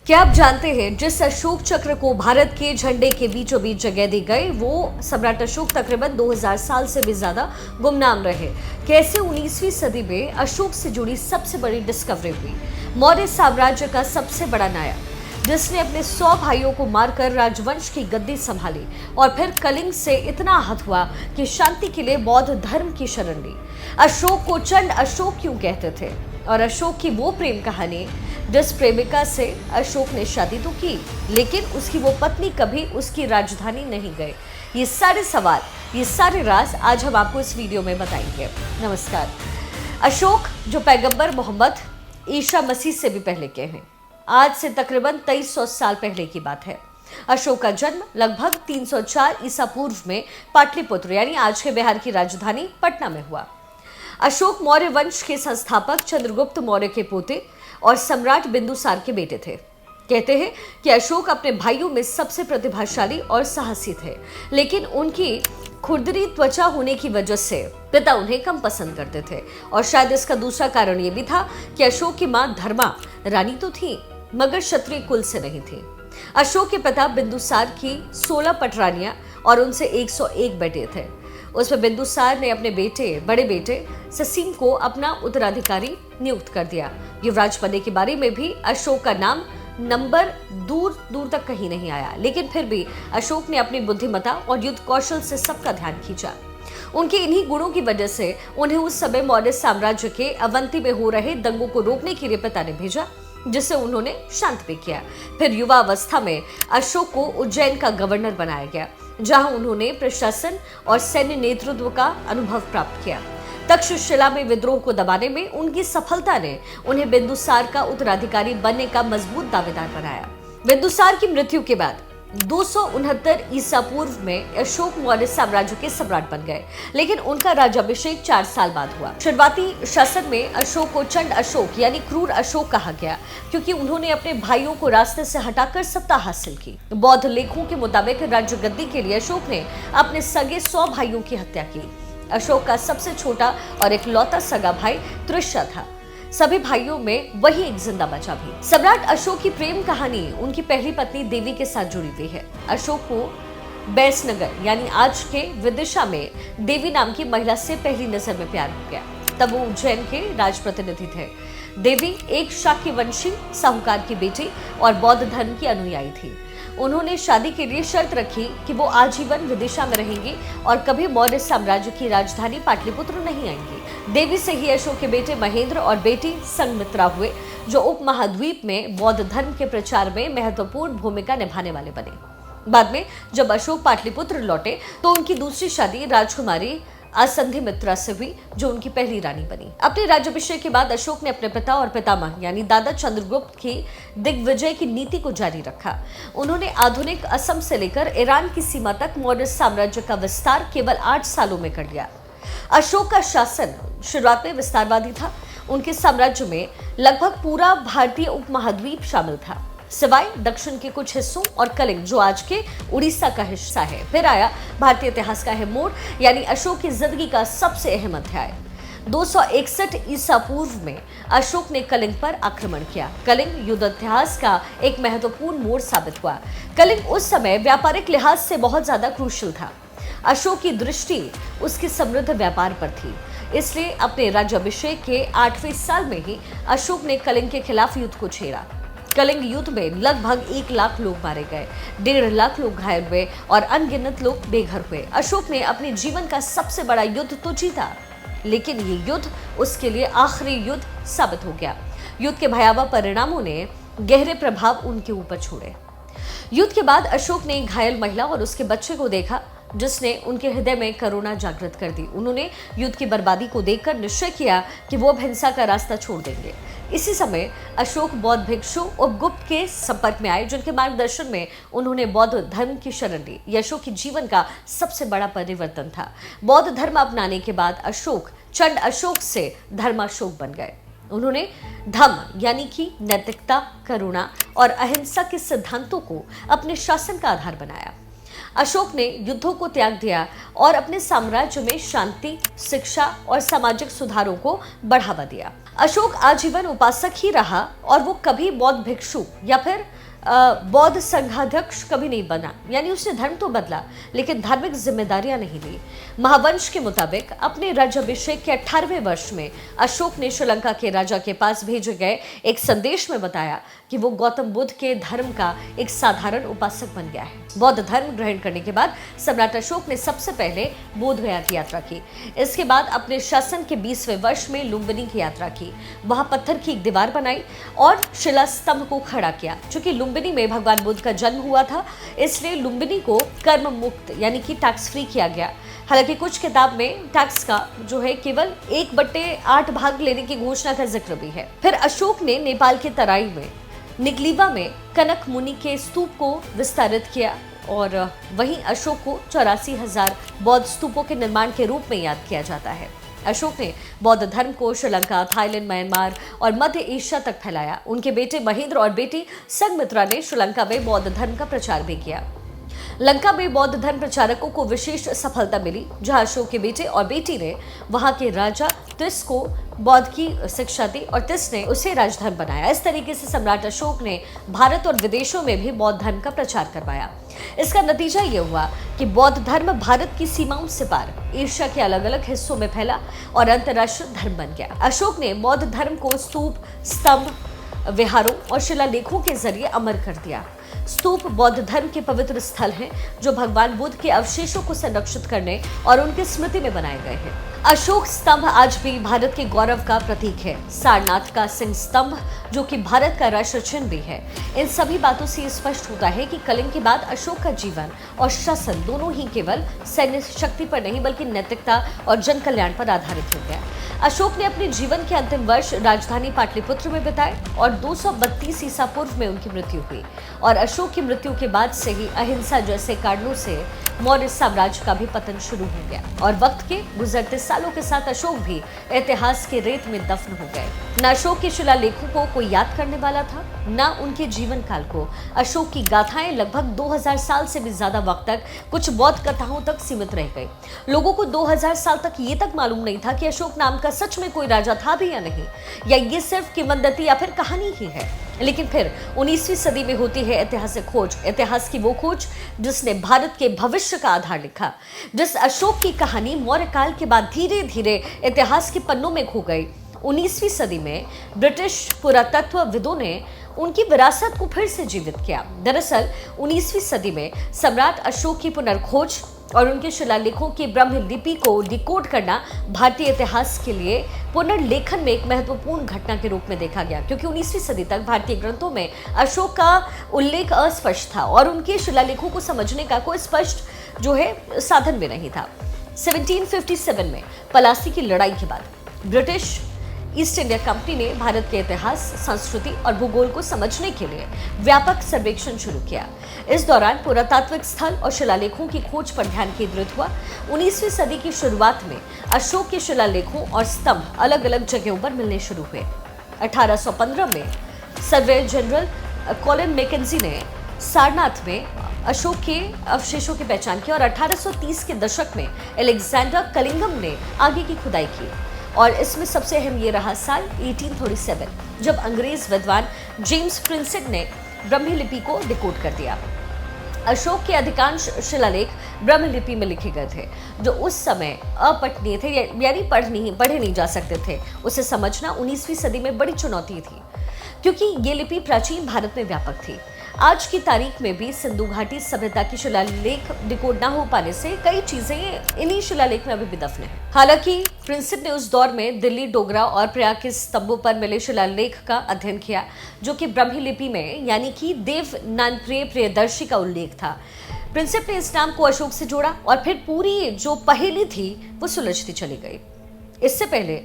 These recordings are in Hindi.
क्या आप जानते हैं जिस अशोक चक्र को भारत के झंडे के बीचों बीच जगह दी गई वो सम्राट अशोक तकरीबन 2000 साल से भी ज्यादा गुमनाम रहे। कैसे 19वीं सदी में अशोक से जुड़ी सबसे बड़ी डिस्कवरी हुई। मौर्य साम्राज्य का सबसे बड़ा नायक जिसने अपने 100 भाइयों को मारकर राजवंश की गद्दी संभाली और फिर कलिंग से इतना आहत हुआ कि शांति के लिए बौद्ध धर्म की शरण ली। अशोक को चंड अशोक क्यों कहते थे और अशोक की वो प्रेम कहानी जिस प्रेमिका से अशोक ने शादी तो की लेकिन उसकी वो पत्नी कभी उसकी राजधानी नहीं गए, ये सारे सवाल, ये सारे राज आज हम आपको इस वीडियो में बताएंगे। नमस्कार। अशोक जो पैगंबर मोहम्मद ईसा मसीह से भी पहले के हैं, आज से तकरीबन 2300 साल पहले की बात है। अशोक का जन्म लगभग 304 ईसा पूर्व में पाटलिपुत्र यानी आज के बिहार की राजधानी पटना में हुआ। अशोक मौर्य वंश के संस्थापक चंद्रगुप्त मौर्य के पोते और सम्राट बिंदुसार के बेटे थे। कहते हैं कि अशोक अपने भाइयों में सबसे प्रतिभाशाली और साहसी थे, लेकिन उनकी खुरदरी त्वचा होने की वजह से पिता उन्हें कम पसंद करते थे और शायद इसका दूसरा कारण यह भी था कि अशोक की मां धर्मा रानी तो थी मगर क्षत्रिय कुल से नहीं थी। अशोक के पिता बिंदुसार की 16 पटरानियां और उनसे 101 बेटे थे। उसमें बिंदुसार ने अपने बड़े बेटे ससीम को अपना उत्तराधिकारी नियुक्त कर दिया। युवराज बनने के बारे में भी अशोक का नाम नंबर दूर दूर तक कहीं नहीं आया, लेकिन फिर भी अशोक ने अपनी बुद्धिमत्ता और युद्ध कौशल से सबका ध्यान खींचा। उनके इन्हीं गुणों की वजह से उन्हें उस समय मौर्य साम्राज्य के अवंती में हो रहे दंगों को रोकने के लिए पिता ने भेजा, जिसे उन्होंने शांत भी किया। फिर युवा अवस्था में अशोक को उज्जैन का गवर्नर बनाया गया, जहां उन्होंने प्रशासन और सैन्य नेतृत्व का अनुभव प्राप्त किया। तक्षशिला में विद्रोह को दबाने में उनकी सफलता ने उन्हें बिंदुसार का उत्तराधिकारी बनने का मजबूत दावेदार बनाया। बिंदुसार की मृत्यु के बाद 269 ईसा पूर्व में अशोक मौर्य साम्राज्य के सम्राट बन गए, लेकिन उनका राज्याभिषेक 4 साल बाद हुआ। शुरुआती शासन में अशोक को चंड अशोक यानी क्रूर अशोक कहा गया, क्योंकि उन्होंने अपने भाइयों को रास्ते से हटाकर सत्ता हासिल की। बौद्ध लेखों के मुताबिक राज्य गद्दी के लिए अशोक ने अपने सगे 100 भाइयों की हत्या की। अशोक का सबसे छोटा और इकलौता सगा भाई तृष्या था। सभी भाइयों में वही एक जिंदा बचा भी। सम्राट अशोक की प्रेम कहानी उनकी पहली पत्नी देवी के साथ जुड़ी हुई है। अशोक को बैसनगर यानी आज के विदिशा में देवी नाम की महिला से पहली नजर में प्यार हो गया। तब वो उज्जैन के राजप्रतिनिधि थे। देवी एक शाक्य वंशी साहूकार की बेटी और बौद्ध धर्म की अनुयायी थी। उन्होंने शादी के लिए शर्त रखी कि वो आजीवन विदिशा में रहेंगी और कभी मौर्य साम्राज्य की राजधानी पाटलिपुत्र नहीं आएंगी। देवी से ही अशोक के बेटे महेंद्र और बेटी संघमित्रा हुए, जो उपमहाद्वीप में बौद्ध धर्म के प्रचार में महत्वपूर्ण भूमिका निभाने वाले बने। बाद में जब अशोक पाटलिपुत्र लौटे तो उनकी दूसरी शादी राजकुमारी असंधिमित्रा से हुई, जो उनकी पहली रानी बनी। अपने राज्याभिषेक के बाद अशोक ने अपने पिता और पितामह यानी दादा चंद्रगुप्त की दिग्विजय की नीति को जारी रखा। उन्होंने आधुनिक असम से लेकर ईरान की सीमा तक मौर्य साम्राज्य का विस्तार केवल 8 सालों में कर लिया। अशोक का शासन शुरुआत में विस्तारवादी था। उनके साम्राज्य में लगभग पूरा भारतीय उपमहाद्वीप शामिल था, सिवाय दक्षिण के कुछ हिस्सों और कलिंग जो आज के उड़ीसा का हिस्सा है। फिर आया भारतीय इतिहास का अहम मोड़ यानी अशोक की जिंदगी का सबसे अहम अध्याय। 261 ईसा पूर्व में अशोक ने कलिंग पर आक्रमण किया। कलिंग युद्ध इतिहास का एक महत्वपूर्ण मोड़ साबित हुआ। कलिंग उस समय व्यापारिक लिहाज से बहुत ज्यादा क्रूशियल था। अशोक की दृष्टि उसके समृद्ध व्यापार पर थी, इसलिए अपने राज्याभिषेक के 8वें साल में ही अशोक ने कलिंग के खिलाफ युद्ध को छेड़ा। कलिंग युद्ध में लगभग 1 लाख लोग मारे गए, 1.5 लाख लोग घायल हुए और अनगिनत लोग बेघर हुए। अशोक ने अपने जीवन का सबसे बड़ा युद्ध तो जीता, लेकिन ये युद्ध उसके लिए आखिरी युद्ध साबित हो गया। युद्ध के भयावह परिणामों ने गहरे प्रभाव उनके ऊपर छोड़े। युद्ध के बाद अशोक ने घायल महिला और उसके बच्चे को देखा, जिसने उनके हृदय में करुणा जागृत कर दी। उन्होंने युद्ध की बर्बादी को देखकर निश्चय किया कि वो अब हिंसा का रास्ता छोड़ देंगे। इसी समय अशोक बौद्ध भिक्षु उपगुप्त के संपर्क में आए, जिनके मार्गदर्शन में उन्होंने बौद्ध धर्म की शरण ली। यह अशोक के जीवन का सबसे बड़ा परिवर्तन था। बौद्ध धर्म अपनाने के बाद अशोक चंड अशोक से धर्माशोक बन गए। उन्होंने धम्म यानी कि नैतिकता, करुणा और अहिंसा के सिद्धांतों को अपने शासन का आधार बनाया। अशोक ने युद्धों को त्याग दिया और अपने साम्राज्य में शांति, शिक्षा और सामाजिक सुधारों को बढ़ावा दिया। अशोक आजीवन उपासक ही रहा और वो कभी बौद्ध भिक्षु या फिर बौद्ध संघाध्यक्ष कभी नहीं बना, यानी उसने धर्म तो बदला लेकिन धार्मिक जिम्मेदारियां नहीं ली। महावंश के मुताबिक अपने राज्याभिषेक के 18वें वर्ष में अशोक ने श्रीलंका के राजा के पास भेजे गए एक संदेश में बताया कि वो गौतम बुद्ध के धर्म का एक साधारण उपासक बन गया है। बौद्ध धर्म ग्रहण करने के बाद सम्राट अशोक ने सबसे पहले बोध गया की यात्रा की। इसके बाद अपने शासन के 20वें वर्ष में लुम्बिनी की यात्रा की। वहां पत्थर की एक दीवार बनाई और शिला स्तंभ को खड़ा किया। चूंकि लुम्बिनी में भगवान बुद्ध का जन्म हुआ था, इसलिए लुम्बिनी को कर्म मुक्त यानी कि टैक्स फ्री किया गया। हालांकि कुछ किताब में टैक्स का जो है केवल 1/8 भाग लेने की घोषणा का जिक्र भी है। फिर अशोक ने नेपाल के तराई में निगलीवा में कनक मुनि के स्तूप को विस्तारित किया और वहीं अशोक को 84,000 बौद्ध स्तूपों के निर्माण के रूप में याद किया जाता है। अशोक ने बौद्ध धर्म को श्रीलंका, थाईलैंड, म्यांमार और मध्य एशिया तक फैलाया। उनके बेटे महेंद्र और बेटी संघमित्रा ने श्रीलंका में बौद्ध धर्म का प्रचार भी किया। लंका में बौद्ध धर्म प्रचारकों को विशेष सफलता मिली, जहां अशोक के बेटे और बेटी ने वहां के राजा तिस को बौद्ध की शिक्षा दी और तिस ने उसे राजधर्म बनाया। इस तरीके से सम्राट अशोक ने भारत और विदेशों में भी बौद्ध धर्म का प्रचार करवाया। इसका नतीजा ये हुआ कि बौद्ध धर्म भारत की सीमाओं से पार एशिया के अलग अलग हिस्सों में फैला और अंतर्राष्ट्रीय धर्म बन गया। अशोक ने बौद्ध धर्म को स्तूप, स्तंभ, विहारों और शिलालेखों के जरिए अमर कर दिया। स्तूप बौद्ध धर्म के पवित्र स्थल हैं, जो भगवान बुद्ध के अवशेषों को संरक्षित करने और उनकी स्मृति में बनाए गए हैं। अशोक स्तंभ आज भी भारत के गौरव का प्रतीक है। सारनाथ का सिंह स्तंभ, जो कि भारत का राष्ट्र चिन्ह भी है। इन सभी बातों से स्पष्ट होता है कि कलिंग के बाद अशोक का जीवन और शासन दोनों ही केवल सैन्य शक्ति पर नहीं बल्कि नैतिकता और जन कल्याण पर आधारित हो गया। अशोक ने अपने जीवन के अंतिम वर्ष राजधानी पाटलिपुत्र में बिताए और 232 ईसा पूर्व में उनकी मृत्यु हुई। और अशोक की मृत्यु के बाद से ही अहिंसा जैसे कारणों से मौर्य साम्राज्य का भी पतन शुरू हो गया और वक्त के गुजरते सालों के साथ अशोक भी इतिहास के रेत में दफन हो गए। न अशोक के शिलालेखों को कोई याद करने वाला था, न उनके जीवन काल को। अशोक की गाथाएं लगभग 2000 साल से भी ज्यादा वक्त तक कुछ बौद्ध कथाओं तक सीमित रह गई। लोगों को 2000 साल तक ये तक मालूम नहीं था कि अशोक नाम का सच में कोई राजा था भी या नहीं, या ये सिर्फ किंवदंती या फिर कहानी ही है। लेकिन फिर 19वीं सदी में होती है ऐतिहासिक खोज, इतिहास की वो खोज जिसने भारत के भविष्य का आधार लिखा। जिस अशोक की कहानी मौर्य काल के बाद धीरे धीरे इतिहास के पन्नों में खो गई, 19वीं सदी में ब्रिटिश पुरातत्वविदों ने उनकी विरासत को फिर से जीवित किया। दरअसल 19वीं सदी में सम्राट अशोक की पुनर्खोज और उनके शिलालेखों की ब्रह्म लिपि को डिकोड करना भारतीय इतिहास के लिए पुनर्लेखन में एक महत्वपूर्ण घटना के रूप में देखा गया, क्योंकि 19वीं सदी तक भारतीय ग्रंथों में अशोक का उल्लेख अस्पष्ट था और उनके शिलालेखों को समझने का कोई स्पष्ट जो है साधन भी नहीं था। 1757 में पलासी की लड़ाई के बाद ब्रिटिश ईस्ट इंडिया कंपनी ने भारत के इतिहास, संस्कृति और भूगोल को समझने के लिए व्यापक सर्वेक्षण शुरू किया। इस दौरान पुरातात्विक स्थल और शिलालेखों की खोज पर ध्यान केंद्रित हुआ। 19वीं सदी की शुरुआत में अशोक के शिलालेखों और स्तंभ अलग अलग जगहों पर मिलने शुरू हुए। 1815 में सर्वेयर जनरल कॉलिन मैकेंजी ने सारनाथ में अशोक के अवशेषों की पहचान की और 1830 के दशक में अलेक्जेंडर कलिंगम ने आगे की खुदाई की। और इसमें सबसे अहम ये रहा साल 1837, जब अंग्रेज विद्वान जेम्स प्रिंसेप ने ब्रह्मलिपि को डिकोड कर दिया। अशोक के अधिकांश शिलालेख ब्रह्मलिपि में लिखे गए थे, जो उस समय अपठनीय थे, यानी पढ़े नहीं जा सकते थे। उसे समझना 19वीं सदी में बड़ी चुनौती थी, क्योंकि ये लिपि प्राचीन भारत में व्यापक थी। आज की तारीख में भी सिंधु घाटी सभ्यता की शिलालेख डिकोड ना हो पाने से कई चीजें इन्हीं शिलालेख में अभी भी दफन है। हालांकि प्रिंसेप ने उस दौर में दिल्ली, डोगरा और प्रयाग के स्तंभों पर मिले शिलालेख का अध्ययन किया, जो कि ब्रह्मी लिपि में यानी कि देवनागरी प्रियदर्शी का उल्लेख था। प्रिंसेप ने इस नाम को अशोक से जोड़ा और फिर पूरी जो पहेली थी वो सुलझती चली गई। इससे पहले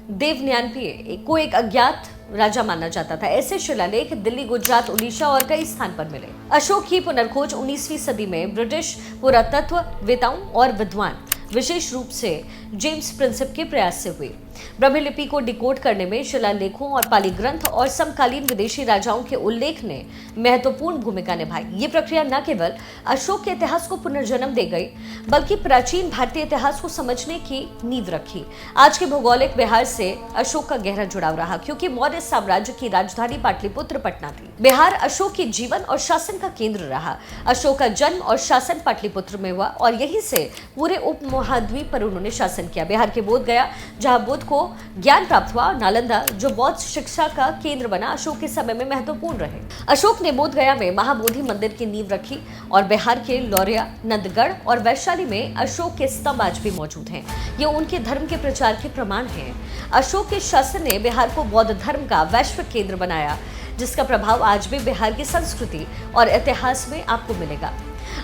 देवनागरी को एक अज्ञात राजा माना जाता था। ऐसे शिलालेख दिल्ली, गुजरात, उड़ीसा और कई स्थान पर मिले। अशोक की पुनर्खोज 19वीं सदी में ब्रिटिश पुरातत्ववेताओं और विद्वान, विशेष रूप से जेम्स प्रिंसेप के प्रयास से हुई। ब्रह्मलिपि को डिकोड करने में शिलालेखों और पाली ग्रंथ और समकालीन विदेशी राजाओं के उल्लेख ने महत्वपूर्ण भूमिका निभाई। ये प्रक्रिया न केवल अशोक के इतिहास को पुनर्जन्म दे गई, बल्कि प्राचीन भारतीय इतिहास को समझने की नींव रखी। आज के भौगोलिक बिहार से अशोक का गहरा जुड़ाव रहा, क्योंकि मौर्य साम्राज्य की राजधानी पाटलिपुत्र पटना थी। बिहार अशोक के जीवन और शासन का केंद्र रहा। अशोक का जन्म और शासन पाटलिपुत्र में हुआ और यहीं से पूरे उपमहाद्वीप पर उन्होंने शासन किया। बिहार के बोध गया, जहां बुद्ध को ज्ञान प्राप्त हुआ, नालंदा जो बौद्ध शिक्षा का केंद्र बना, अशोक के समय में महत्वपूर्ण रहे। अशोक ने बोध गया में महाबोधि मंदिर की नींव रखी और बिहार के लौरिया, नंदगढ़ और वैशाली में अशोक के स्तंभ आज भी मौजूद हैं। ये उनके धर्म के प्रचार के प्रमाण हैं। अशोक के शासन ने बिहार को बौद्ध धर्म का वैश्विक केंद्र बनाया, जिसका प्रभाव आज भी बिहार की संस्कृति और इतिहास में आपको मिलेगा।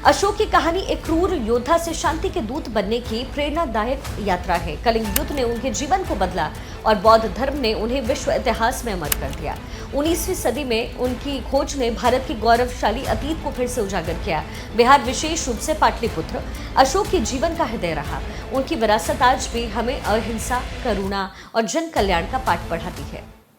अशोक की कहानी एक क्रूर योद्धा से शांति के दूत बनने की प्रेरणादायक यात्रा है। कलिंग युद्ध ने उनके जीवन को बदला और बौद्ध धर्म ने उन्हें विश्व इतिहास में अमर कर दिया। 19वीं सदी में उनकी खोज ने भारत की गौरवशाली अतीत को फिर से उजागर किया। बिहार, विशेष रूप से पाटलिपुत्र, अशोक के जीवन का हृदय रहा। उनकी विरासत आज भी हमें अहिंसा, करुणा और जन कल्याण का पाठ पढ़ाती है।